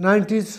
90s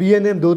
BNM 2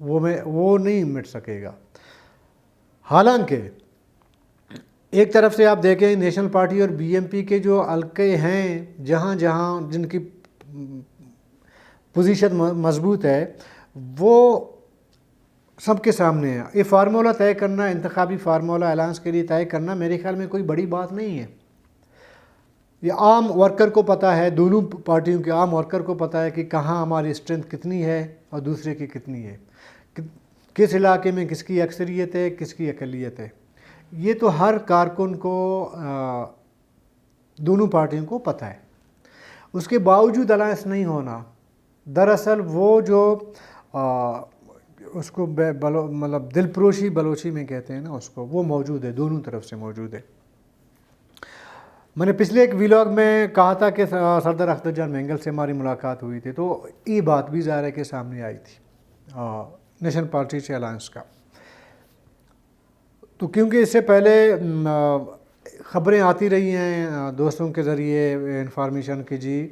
وہ نہیں مٹ سکے گا۔ حالانکہ ایک طرف سے آپ دیکھیں نیشنل پارٹی اور بی ایم پی کے جو حلقے ہیں جہاں جہاں جن کی پوزیشن مضبوط ہے وہ سب کے سامنے ہے۔ یہ فارمولہ طے کرنا، انتخابی فارمولہ الائنس کے لیے طے کرنا میرے خیال میں کوئی بڑی بات نہیں ہے۔ یہ عام ورکر کو پتہ ہے، دونوں پارٹیوں کے عام ورکر کو پتہ ہے کہ کہاں ہماری اسٹرینتھ کتنی ہے اور دوسرے کی کتنی ہے، کس علاقے میں کس کی اکثریت ہے، کس کی اقلیت ہے۔ یہ تو ہر کارکن کو دونوں پارٹیوں کو پتہ ہے۔ اس کے باوجود الائنس نہیں ہونا، دراصل وہ جو اس کو مطلب دل پروشی بلوچی میں کہتے ہیں نا اس کو، وہ موجود ہے، دونوں طرف سے موجود ہے۔ میں نے پچھلے ایک ویلاگ میں کہا تھا کہ سردار اختر جان مینگل سے ہماری ملاقات ہوئی تھی، تو یہ بات بھی ظاہر ہے کہ سامنے آئی تھی نیشنل پارٹی سے الائنس کا۔ تو کیونکہ اس سے پہلے خبریں آتی رہی ہیں دوستوں کے ذریعے انفارمیشن کہ جی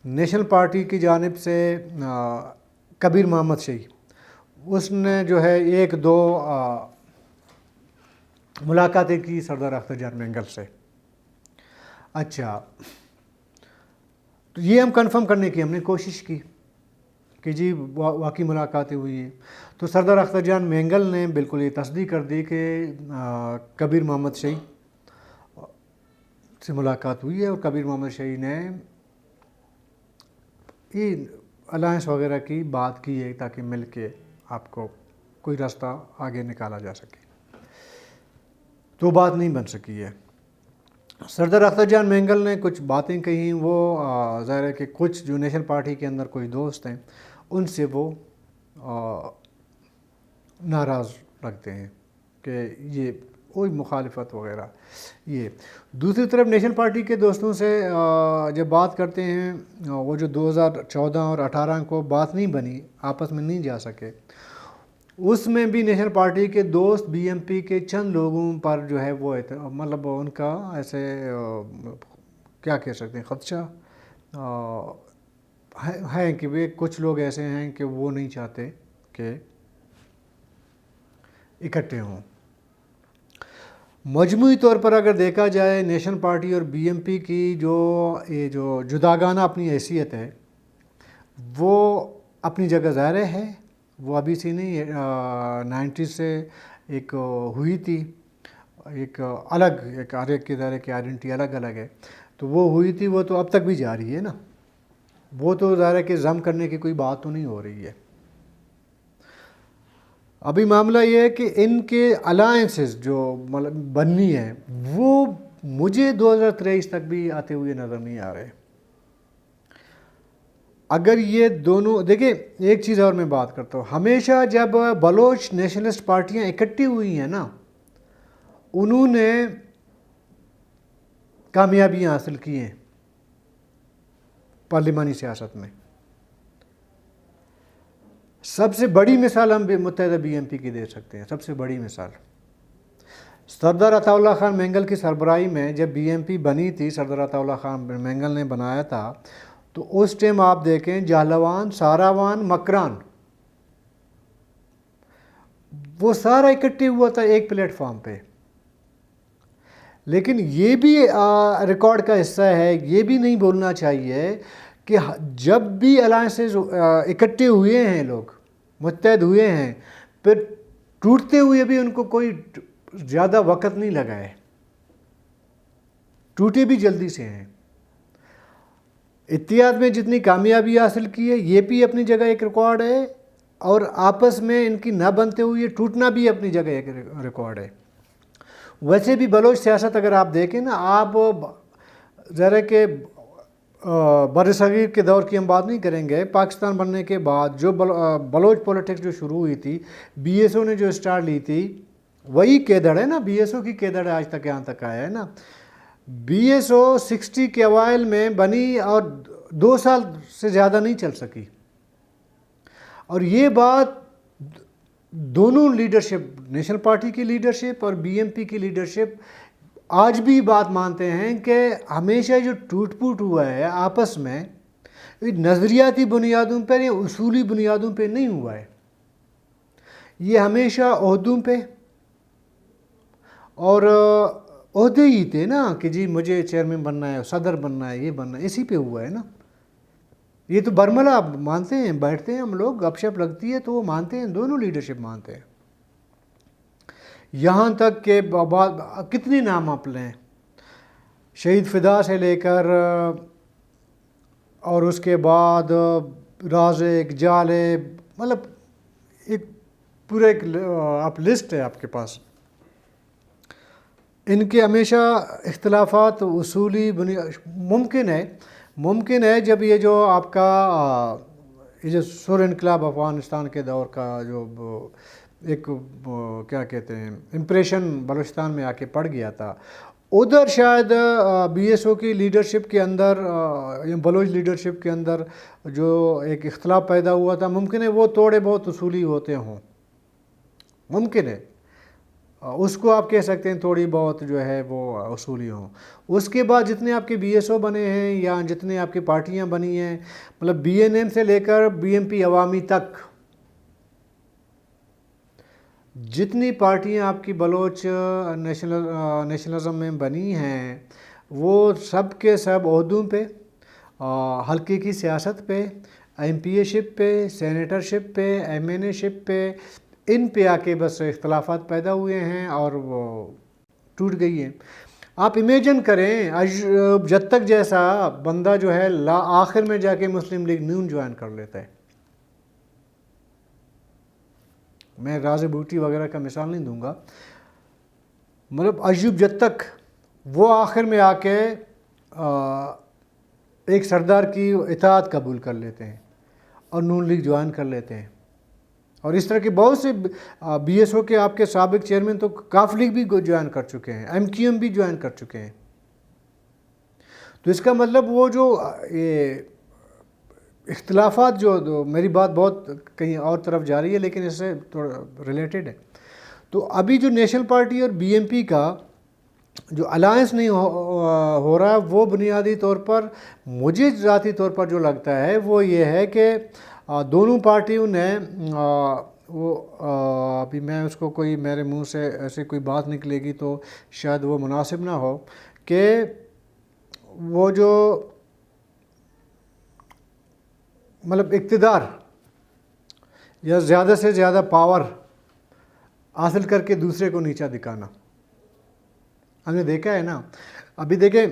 نیشنل پارٹی کی جانب سے کبیر محمد شہی اس نے جو ہے ایک دو ملاقاتیں کی سردار اختر جان مینگل سے۔ اچھا، تو یہ ہم کنفرم کرنے کی ہم نے کوشش کی کہ جی واقعی ملاقاتیں ہوئی ہیں۔ تو سردار اختر جان مینگل نے بالکل یہ تصدیق کر دی کہ کبیر محمد شہی سے ملاقات ہوئی ہے اور کبیر محمد شہی نے یہ الائنس وغیرہ کی بات کی ہے تاکہ مل کے آپ کو کوئی راستہ آگے نکالا جا سکے۔ تو بات نہیں بن سکی ہے۔ سردار اختر جان مینگل نے کچھ باتیں کہیں، وہ ظاہر ہے کہ کچھ جو نیشنل پارٹی کے اندر کوئی دوست ہیں ان سے وہ ناراض رکھتے ہیں کہ یہ کوئی مخالفت وغیرہ۔ یہ دوسری طرف نیشنل پارٹی کے دوستوں سے جب بات کرتے ہیں، وہ جو 2014 اور 18 کو بات نہیں بنی، آپس میں نہیں جا سکے، اس میں بھی نیشنل پارٹی کے دوست بی ایم پی کے چند لوگوں پر جو ہے وہ مطلب ان کا ایسے کیا کہہ سکتے ہیں خدشہ ہے کہ وہ کچھ لوگ ایسے ہیں کہ وہ نہیں چاہتے کہ اکٹھے ہوں۔ مجموعی طور پر اگر دیکھا جائے نیشنل پارٹی اور بی ایم پی کی یہ جو جداگانہ اپنی حیثیت ہے وہ اپنی جگہ ظاہر ہے، وہ ابھی سے نہیں، 90 سے ایک ہوئی تھی، ایک الگ ایک ہر ایک کے ادارے کی آئیڈینٹی الگ الگ ہے، تو وہ ہوئی تھی، وہ تو اب تک بھی جاری ہے نا، وہ تو ظاہر ہے کہ ضم کرنے کی کوئی بات تو نہیں ہو رہی ہے۔ ابھی معاملہ یہ ہے کہ ان کے الائنسز جو بننی ہے وہ مجھے 2023 تک بھی آتے ہوئے نظر نہیں آ رہے۔ اگر یہ دونوں دیکھیں، ایک چیز اور میں بات کرتا ہوں، ہمیشہ جب بلوچ نیشنلسٹ پارٹیاں اکٹھی ہوئی ہیں نا، انہوں نے کامیابیاں حاصل کی ہیں پارلیمانی سیاست میں۔ سب سے بڑی مثال ہم متحدہ بی ایم پی کی دے سکتے ہیں، سب سے بڑی مثال سردار عطا اللہ خان مینگل کی سربراہی میں جب بی ایم پی بنی تھی، سردار عطا اللہ خان مینگل نے بنایا تھا، تو اس ٹائم آپ دیکھیں جہلاوان، ساراوان، مکران، وہ سارا اکٹھے ہوا تھا ایک پلیٹ فارم پہ۔ لیکن یہ بھی ریکارڈ کا حصہ ہے، یہ بھی نہیں بولنا چاہیے کہ جب بھی الائنسز اکٹھے ہوئے ہیں، لوگ متحد ہوئے ہیں، پھر ٹوٹتے ہوئے بھی ان کو کوئی زیادہ وقت نہیں لگا ہے، ٹوٹے بھی جلدی سے ہیں۔ اتحاد میں جتنی کامیابی حاصل کی ہے یہ بھی اپنی جگہ ایک ریکارڈ ہے، اور آپس میں ان کی نہ بنتے ہوئے ٹوٹنا بھی اپنی جگہ ایک ریکارڈ ہے۔ ویسے بھی بلوچ سیاست اگر آپ دیکھیں نا، آپ ذرا کہ بر صغیر کے دور کی ہم بات نہیں کریں گے، پاکستان بننے کے بعد جو بلوچ پولیٹکس جو شروع ہوئی تھی، بی ایس او نے جو اسٹارٹ لی تھی، وہی کیدڑ ہے نا، بی ایس او کی کیدڑ آج تک یہاں تک آیا ہے نا۔ بی ایس او 60 کے اوائل میں بنی اور 2 سال سے زیادہ نہیں چل سکی، اور یہ بات دونوں لیڈرشپ، نیشنل پارٹی کی لیڈرشپ اور بی ایم پی کی لیڈرشپ آج بھی بات مانتے ہیں کہ ہمیشہ جو ٹوٹ پوٹ ہوا ہے آپس میں، نظریاتی بنیادوں پر یا اصولی بنیادوں پہ نہیں ہوا ہے۔ یہ ہمیشہ عہدوں پہ اور عہدے ہی تھے نا کہ جی مجھے چیئرمین بننا ہے، صدر بننا ہے، یہ بننا ہے، اسی پہ ہوا ہے نا. یہ تو برملا مانتے ہیں، بیٹھتے ہیں ہم لوگ، گپ شپ لگتی ہے تو وہ مانتے ہیں، دونوں لیڈرشپ مانتے ہیں. یہاں تک کہ کتنی نام آپ لیں، شہید فدا سے لے کر اور اس کے بعد رازق، جالب، مطلب ایک پورا ایک آپ لسٹ ہے آپ کے پاس. ان کے ہمیشہ اختلافات اصولی ممکن ہے جب یہ جو آپ کا یہ جو سر انقلاب افغانستان کے دور کا جو ایک کیا کہتے ہیں امپریشن بلوچستان میں آ کے پڑ گیا تھا، ادھر شاید بی ایس او کی لیڈرشپ کے اندر یا بلوچ لیڈرشپ کے اندر جو ایک اختلاف پیدا ہوا تھا، ممکن ہے وہ تھوڑے بہت اصولی ہوتے ہوں، ممکن ہے اس کو آپ کہہ سکتے ہیں تھوڑی بہت جو ہے وہ اصولی ہوں. اس کے بعد جتنے آپ کے بی ایس او بنے ہیں یا جتنے آپ کی پارٹیاں بنی ہیں، مطلب بی این ایم سے لے کر بی ایم پی عوامی تک، جتنی پارٹیاں آپ کی بلوچ نیشنلزم میں بنی ہیں، وہ سب کے سب عہدوں پہ، حلقے کی سیاست پہ، ایم پی اے شپ پہ، سینیٹر شپ پہ، ایم این اے شپ پہ، ان پہ آ کے بس اختلافات پیدا ہوئے ہیں اور وہ ٹوٹ گئی ہیں. آپ امیجن کریں جتک جیسا بندہ جو ہے آخر میں جا کے مسلم لیگ نون جوائن کر لیتا ہے. میں راز بوٹی وغیرہ کا مثال نہیں دوں گا، مطلب ایوب جتک وہ آخر میں آ کے ایک سردار کی اطاعت قبول کر لیتے ہیں اور نون لیگ جوائن کر لیتے ہیں. اور اس طرح کے بہت سے بی ایس او کے آپ کے سابق چیئرمین تو کاف لیگ بھی جوائن کر چکے ہیں، ایم کیو ایم بھی جوائن کر چکے ہیں. تو اس کا مطلب وہ جو یہ اختلافات جو میری بات بہت کہیں اور طرف جا رہی ہے لیکن اس سے تھوڑا ریلیٹڈ ہے. تو ابھی جو نیشنل پارٹی اور بی ایم پی کا جو الائنس نہیں ہو رہا، وہ بنیادی طور پر مجھے ذاتی طور پر جو لگتا ہے وہ یہ ہے کہ دونوں پارٹیوں نے وہ ابھی میں اس کو کوئی میرے منہ سے ایسی کوئی بات نکلے گی تو شاید وہ مناسب نہ ہو، کہ وہ جو مطلب اقتدار یا زیادہ سے زیادہ پاور حاصل کر کے دوسرے کو نیچا دکھانا، ہم نے دیکھا ہے نا. ابھی دیکھیں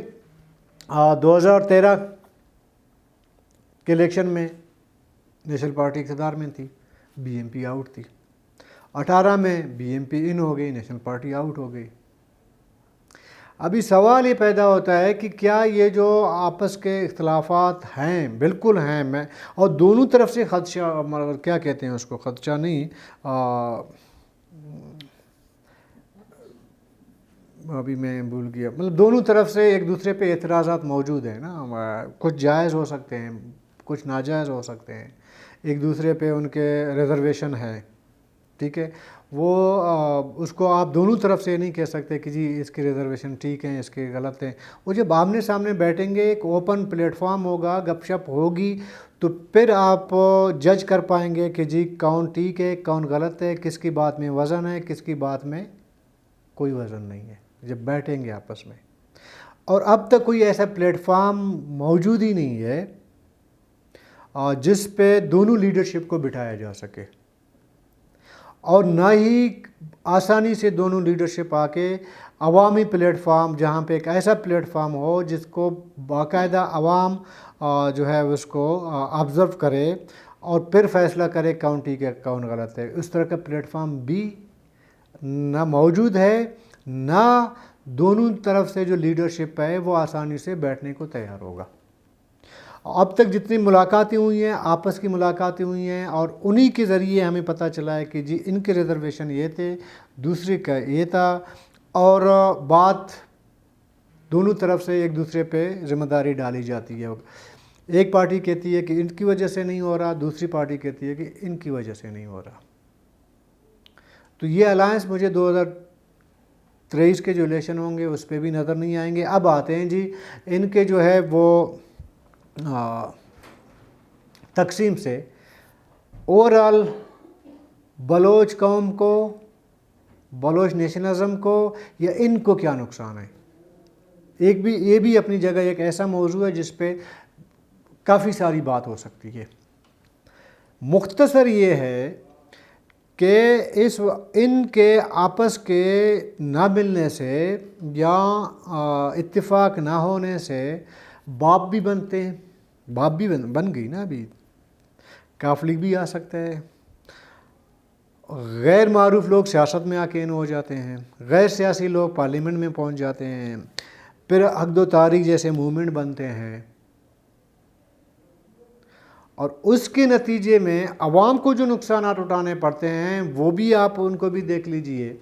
2013 کے الیکشن میں نیشنل پارٹی اقتدار میں تھی، بی ایم پی آؤٹ تھی. 18 میں بی ایم پی ان ہو گئی، نیشنل پارٹی آؤٹ ہو گئی. ابھی سوال یہ پیدا ہوتا ہے کہ کیا یہ جو آپس کے اختلافات ہیں، بالکل ہیں، میں اور دونوں طرف سے خدشہ، کیا کہتے ہیں اس کو، خدشہ نہیں، ابھی میں بھول گیا، مطلب دونوں طرف سے ایک دوسرے پہ اعتراضات موجود ہیں نا. کچھ جائز ہو سکتے ہیں، کچھ ناجائز ہو سکتے ہیں، ایک دوسرے پہ ان کے ریزرویشن ہے، ٹھیک ہے. وہ اس کو آپ دونوں طرف سے نہیں کہہ سکتے کہ جی اس کی ریزرویشن ٹھیک ہیں، اس کے غلط ہیں. وہ جب آمنے سامنے بیٹھیں گے، ایک اوپن پلیٹ فارم ہوگا، گپ شپ ہوگی، تو پھر آپ جج کر پائیں گے کہ جی کون ٹھیک ہے، کون غلط ہے، کس کی بات میں وزن ہے، کس کی بات میں کوئی وزن نہیں ہے، جب بیٹھیں گے آپس میں. اور اب تک کوئی ایسا پلیٹ فارم موجود ہی نہیں ہے جس پہ دونوں لیڈرشپ کو بٹھایا جا سکے، اور نہ ہی آسانی سے دونوں لیڈرشپ آ کے عوامی پلیٹ فارم، جہاں پہ ایک ایسا پلیٹ فارم ہو جس کو باقاعدہ عوام جو ہے اس کو آبزرو کرے اور پھر فیصلہ کرے کون ٹھیک ہے کون غلط ہے. اس طرح کا پلیٹ فارم بھی نہ موجود ہے، نہ دونوں طرف سے جو لیڈرشپ ہے وہ آسانی سے بیٹھنے کو تیار ہوگا. اب تک جتنی ملاقاتیں ہوئی ہیں، آپس کی ملاقاتیں ہوئی ہیں، اور انہی کے ذریعے ہمیں پتہ چلا ہے کہ جی ان کے ریزرویشن یہ تھے، دوسرے کا یہ تھا، اور بات دونوں طرف سے ایک دوسرے پہ ذمہ داری ڈالی جاتی ہے. ایک پارٹی کہتی ہے کہ ان کی وجہ سے نہیں ہو رہا، دوسری پارٹی کہتی ہے کہ ان کی وجہ سے نہیں ہو رہا. تو یہ الائنس مجھے 2023 کے جو الیکشن ہوں گے اس پہ بھی نظر نہیں آئیں گے. اب آتے ہیں جی ان کے جو ہے وہ تقسیم سے اوورال بلوچ قوم کو، بلوچ نیشنلزم کو، یا ان کو کیا نقصان ہے؟ یہ بھی اپنی جگہ ایک ایسا موضوع ہے جس پہ کافی ساری بات ہو سکتی ہے۔ مختصر یہ ہے کہ ان کے آپس کے نہ ملنے سے یا اتفاق نہ ہونے سے باپ بھی بنتے ہیں، باپ بھی بن گئی نا، ابھی کاف لیگ بھی آ سکتا ہے، غیر معروف لوگ سیاست میں آ کے ان ہو جاتے ہیں، غیر سیاسی لوگ پارلیمنٹ میں پہنچ جاتے ہیں، پھر عقد و تاریخ جیسے موومنٹ بنتے ہیں، اور اس کے نتیجے میں عوام کو جو نقصانات اٹھانے پڑتے ہیں وہ بھی آپ ان کو بھی دیکھ لیجئے۔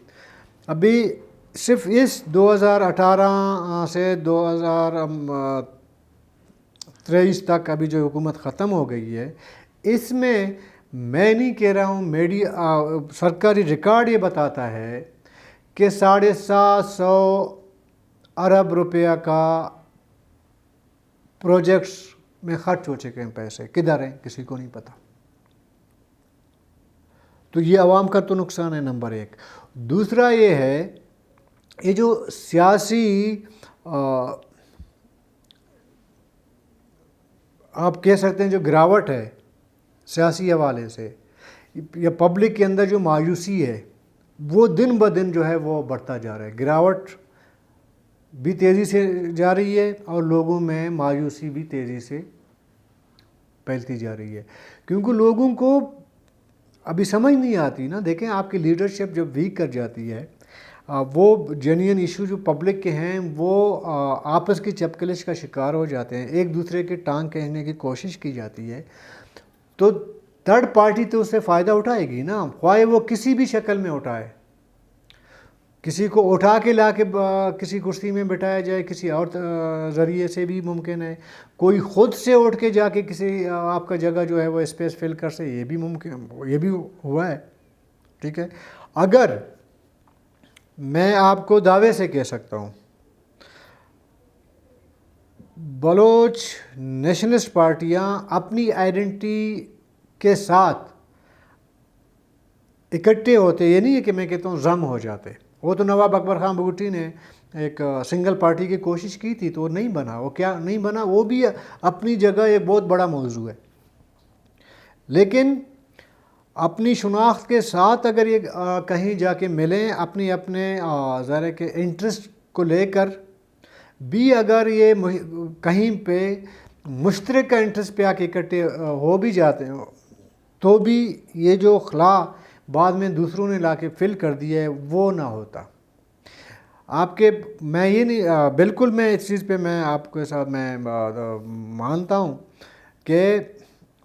ابھی صرف اس 2018 سے 2023 تک ابھی جو حکومت ختم ہو گئی ہے، اس میں میں نہیں کہہ رہا ہوں، سرکاری ریکارڈ یہ بتاتا ہے کہ 750 ارب روپیہ کا پروجیکٹس میں خرچ ہو چکے ہیں۔ پیسے کدھر ہیں کسی کو نہیں پتا۔ تو یہ عوام کا تو نقصان ہے نمبر ایک۔ دوسرا یہ ہے، یہ جو سیاسی آپ کہہ سکتے ہیں جو گراوٹ ہے سیاسی حوالے سے، یا پبلک کے اندر جو مایوسی ہے، وہ دن بدن جو ہے وہ بڑھتا جا رہا ہے۔ گراوٹ بھی تیزی سے جا رہی ہے اور لوگوں میں مایوسی بھی تیزی سے پھیلتی جا رہی ہے، کیونکہ لوگوں کو ابھی سمجھ نہیں آتی نا۔ دیکھیں، آپ کی لیڈرشپ جب ویک کر جاتی ہے، وہ جینین ایشو جو پبلک کے ہیں وہ آپس کی چپکلش کا شکار ہو جاتے ہیں، ایک دوسرے کی ٹانگ کھینچنے کی کوشش کی جاتی ہے، تو تھرڈ پارٹی تو اس سے فائدہ اٹھائے گی نا، خواہ وہ کسی بھی شکل میں اٹھائے۔ کسی کو اٹھا کے لا کے کسی کرسی میں بٹھایا جائے، کسی اور ذریعے سے بھی ممکن ہے، کوئی خود سے اٹھ کے جا کے کسی آپ کا جگہ جو ہے وہ اسپیس فل کر سے، یہ بھی ممکن، یہ بھی ہوا ہے، ٹھیک ہے۔ اگر میں آپ کو دعوے سے کہہ سکتا ہوں، بلوچ نیشنلسٹ پارٹیاں اپنی آئیڈینٹی کے ساتھ اکٹھے ہوتے، یہ نہیں ہے کہ میں کہتا ہوں ضم ہو جاتے۔ وہ تو نواب اکبر خان بگٹی نے ایک سنگل پارٹی کی کوشش کی تھی تو وہ نہیں بنا، وہ کیا نہیں بنا، وہ بھی اپنی جگہ ایک بہت بڑا موضوع ہے۔ لیکن اپنی شناخت کے ساتھ اگر یہ کہیں جا کے ملیں، اپنے ظاہر کے انٹرسٹ کو لے کر بھی اگر یہ کہیں پہ مشترکہ انٹرسٹ پہ آ کے اکٹھے ہو بھی جاتے ہیں، تو بھی یہ جو خلا بعد میں دوسروں نے لا کے فل کر دیا ہے وہ نہ ہوتا۔ آپ کے میں یہ نہیں، بالکل میں اس چیز پہ میں آپ کے ساتھ میں مانتا ہوں کہ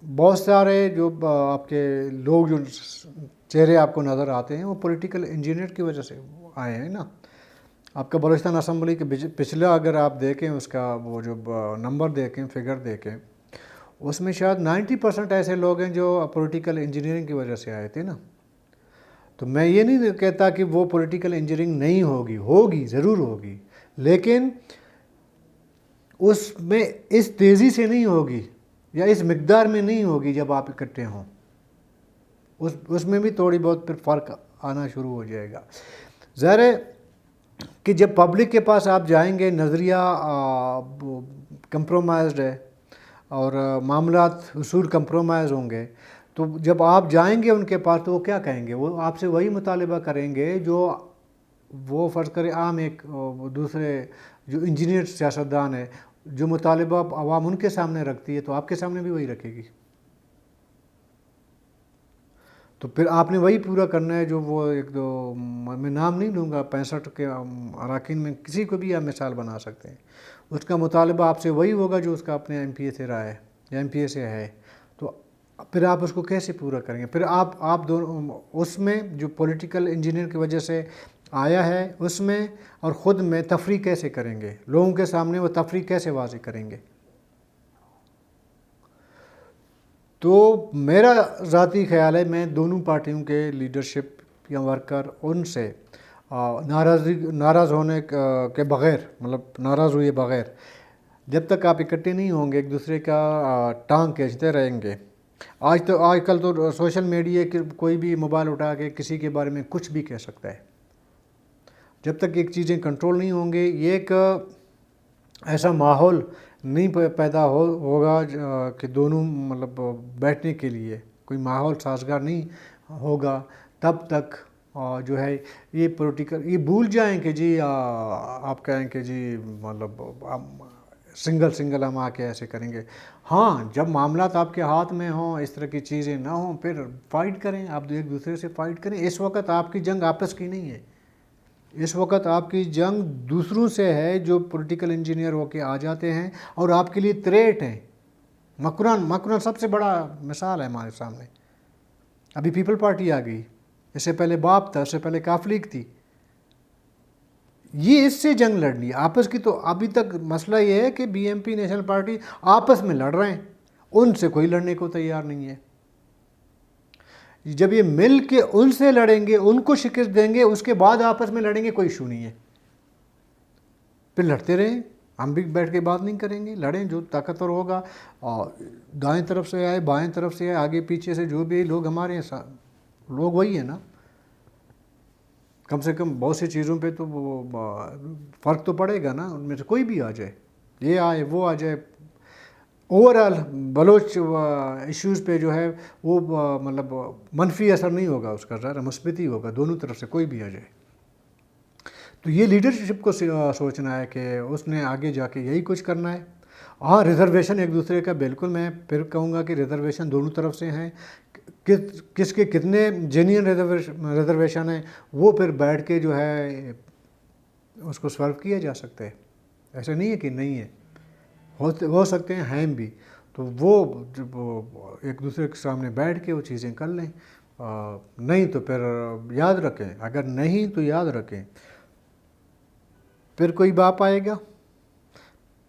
بہت سارے جو آپ کے لوگ جو چہرے آپ کو نظر آتے ہیں وہ پولیٹیکل انجینئر کی وجہ سے آئے ہیں نا۔ آپ کا بلوچستان اسمبلی کے پچھلا اگر آپ دیکھیں اس کا وہ جو نمبر دیکھیں، فگر دیکھیں، اس میں شاید 90% ایسے لوگ ہیں جو پولیٹیکل انجینئرنگ کی وجہ سے آئے تھے نا۔ تو میں یہ نہیں کہتا کہ وہ پولیٹیکل انجینئرنگ نہیں ہوگی ضرور ہوگی، لیکن اس میں اس تیزی سے نہیں ہوگی یا اس مقدار میں نہیں ہوگی جب آپ اکٹھے ہوں، اس میں بھی تھوڑی بہت پھر فرق آنا شروع ہو جائے گا۔ ظاہر ہے کہ جب پبلک کے پاس آپ جائیں گے، نظریہ کمپرومائزڈ ہے اور معاملات اصول کمپرومائز ہوں گے، تو جب آپ جائیں گے ان کے پاس تو وہ کیا کہیں گے؟ وہ آپ سے وہی مطالبہ کریں گے جو وہ فرض کرے عام ایک دوسرے جو انجینئر سیاستدان ہے، جو مطالبہ عوام ان کے سامنے رکھتی ہے تو آپ کے سامنے بھی وہی رکھے گی۔ تو پھر آپ نے وہی پورا کرنا ہے جو وہ ایک دو، میں نام نہیں لوں گا، 65 کے اراکین میں کسی کو بھی آپ مثال بنا سکتے ہیں، اس کا مطالبہ آپ سے وہی ہوگا جو اس کا اپنے ایم پی اے سے رہا ہے یا ایم پی اے سے ہے، تو پھر آپ اس کو کیسے پورا کریں گے؟ پھر آپ دونوں اس میں جو پولیٹیکل انجینئر کی وجہ سے آیا ہے اس میں اور خود میں تفریق کیسے کریں گے؟ لوگوں کے سامنے وہ تفریق کیسے واضح کریں گے؟ تو میرا ذاتی خیال ہے، میں دونوں پارٹیوں کے لیڈرشپ یا ورکر ان سے ناراض ہونے کے بغیر، مطلب ناراض ہوئے بغیر، جب تک آپ اکٹھے نہیں ہوں گے، ایک دوسرے کا ٹانگ کھینچتے رہیں گے آج کل تو سوشل میڈیا کہ کوئی بھی موبائل اٹھا کے کسی کے بارے میں کچھ بھی کہہ سکتا ہے. جب تک ایک چیزیں کنٹرول نہیں ہوں گے، یہ ایک ایسا ماحول نہیں پیدا ہوگا کہ دونوں مطلب بیٹھنے کے لیے کوئی ماحول سازگار نہیں ہوگا، تب تک جو ہے یہ پولیٹیکل یہ بھول جائیں کہ جی آپ کہیں کہ جی مطلب سنگل ہم آ کے ایسے کریں گے. ہاں، جب معاملات آپ کے ہاتھ میں ہوں، اس طرح کی چیزیں نہ ہوں، پھر فائٹ کریں، آپ ایک دوسرے سے فائٹ کریں. اس وقت آپ کی جنگ آپس کی نہیں ہے، اس وقت آپ کی جنگ دوسروں سے ہے جو پولیٹیکل انجینئر ہو کے آ جاتے ہیں اور آپ کے لیے تریٹ ہیں. مکران سب سے بڑا مثال ہے ہمارے سامنے. ابھی پیپل پارٹی آ گئی، اس سے پہلے باپ تھا، اس سے پہلے کاف لیگ تھی. یہ اس سے جنگ لڑنی ہے آپس کی. تو ابھی تک مسئلہ یہ ہے کہ B M P national party آپس میں لڑ رہے ہیں، ان سے کوئی لڑنے کو تیار نہیں ہے. جب یہ مل کے ان سے لڑیں گے، ان کو شکست دیں گے، اس کے بعد آپس میں لڑیں گے، کوئی ایشو نہیں ہے. پھر لڑتے رہیں، ہم بھی بیٹھ کے بات نہیں کریں گے، لڑیں. جو طاقتور ہوگا، اور دائیں طرف سے آئے، بائیں طرف سے آئے، آگے پیچھے سے جو بھی لوگ ہمارے ہیں، لوگ وہی ہیں نا. کم سے کم بہت سی چیزوں پہ تو فرق تو پڑے گا نا. ان میں سے کوئی بھی آ جائے، یہ آئے وہ آ جائے، اوور آل بلوچ ایشوز پہ جو ہے وہ مطلب منفی اثر نہیں ہوگا اس کا، ذرا مثبت ہی ہوگا دونوں طرف سے، کوئی بھی آ جائے. تو یہ لیڈرشپ کو سوچنا ہے کہ اس نے آگے جا کے یہی کچھ کرنا ہے. ہاں، ریزرویشن ایک دوسرے کا بالکل، میں پھر کہوں گا کہ ریزرویشن دونوں طرف سے ہیں. کس کے کتنے جینین ریزرویشن ہیں وہ پھر بیٹھ کے جو ہے اس کو سولو کیا جا سکتا ہے. ایسا نہیں ہے کہ نہیں ہے، ہو سکتے ہیں بھی. تو وہ جب ایک دوسرے کے سامنے بیٹھ کے وہ چیزیں کر لیں. نہیں تو پھر یاد رکھیں، اگر نہیں تو یاد رکھیں، پھر کوئی باپ آئے گا،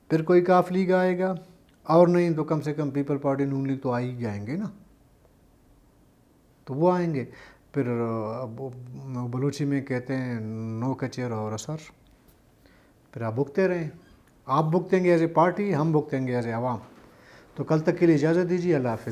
پھر کوئی کاف لیگ آئے گا، اور نہیں تو کم سے کم پیپل پارٹی نون لیگ تو آ ہی جائیں گے نا. تو وہ آئیں گے. پھر بلوچی میں کہتے ہیں نو کچیر اور اثر. پھر آپ بھگتے رہیں، آپ بھگتیں گے ایز اے پارٹی، ہم بھگتیں گے ایز اے عوام. تو کل تک کے لیے اجازت دیجیے. اللہ حافظ.